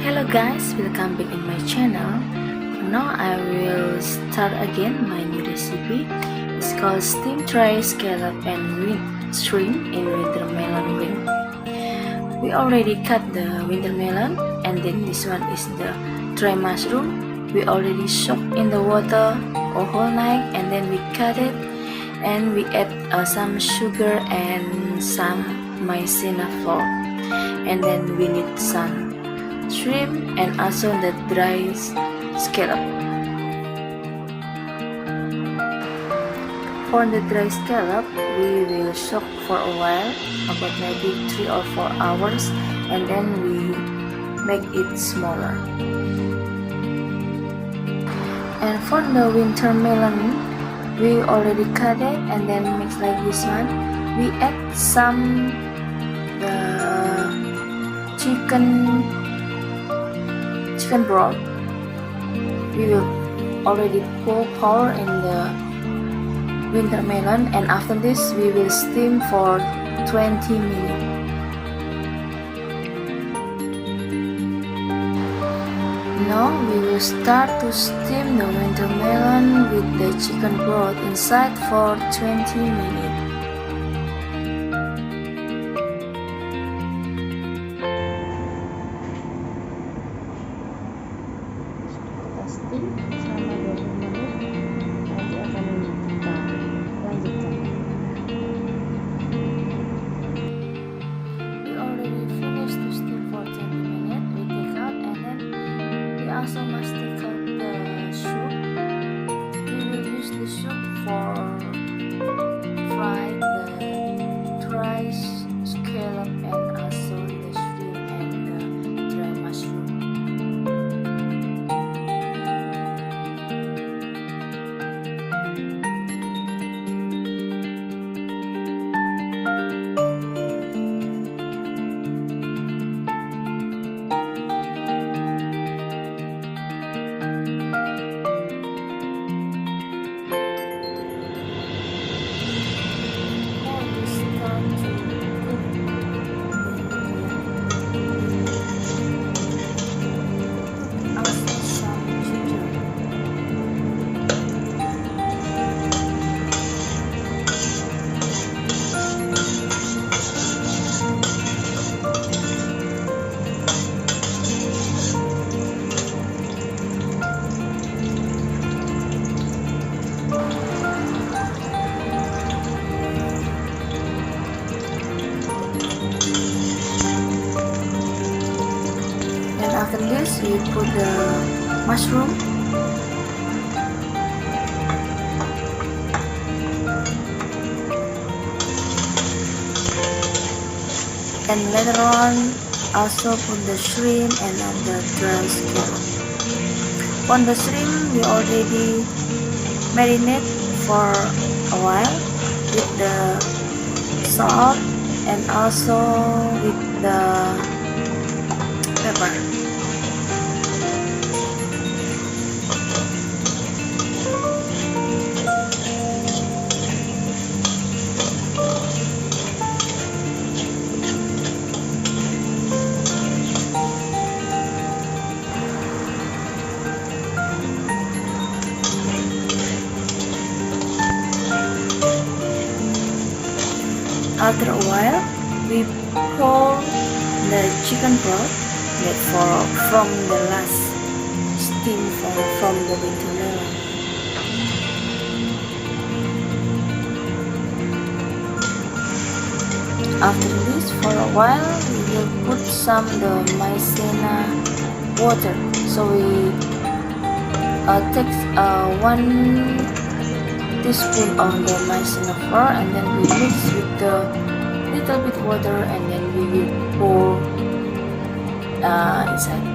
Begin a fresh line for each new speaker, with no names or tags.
Hello guys, welcome back in my channel. Now I will start again my new recipe. It's called steamed rice, scallop and shrimp in winter melon ring. We already cut the winter melon, and then this one is the dry mushroom. We already soaked in the water a whole night, and then we cut it and we add some sugar and some maizena flour, and then we need some shrimp and also the dry scallop. For the dry scallop, we will soak for a while, about maybe 3 or 4 hours, and then we make it smaller. And for the winter melon, we already cut it and then mix like this one. We add some chicken broth. We will already pour in the winter melon, and after this we will steam for 20 minutes. Now we will start to steam the winter melon with the chicken broth inside for 20 minutes.
Steam selama 20 menit, nanti akan kita lanjutkan.
We already finished to steam for 20 minutes. We take out, and then we also must take out the soup. We will use the soup for fry the dry scallop and also the shrimp and the dry mushroom. After this, we put the mushroom, and later on also put the shrimp and then the dry scallop. On the shrimp, we already marinate for a while with the salt and also with the pepper. After a while, we pour the chicken broth made from the last steam from the winter melon. After this, for a while, we will put some the maizena water. So we take 1 teaspoon of the maizena flour, and then we mix with the little bit water, and then we will pour inside.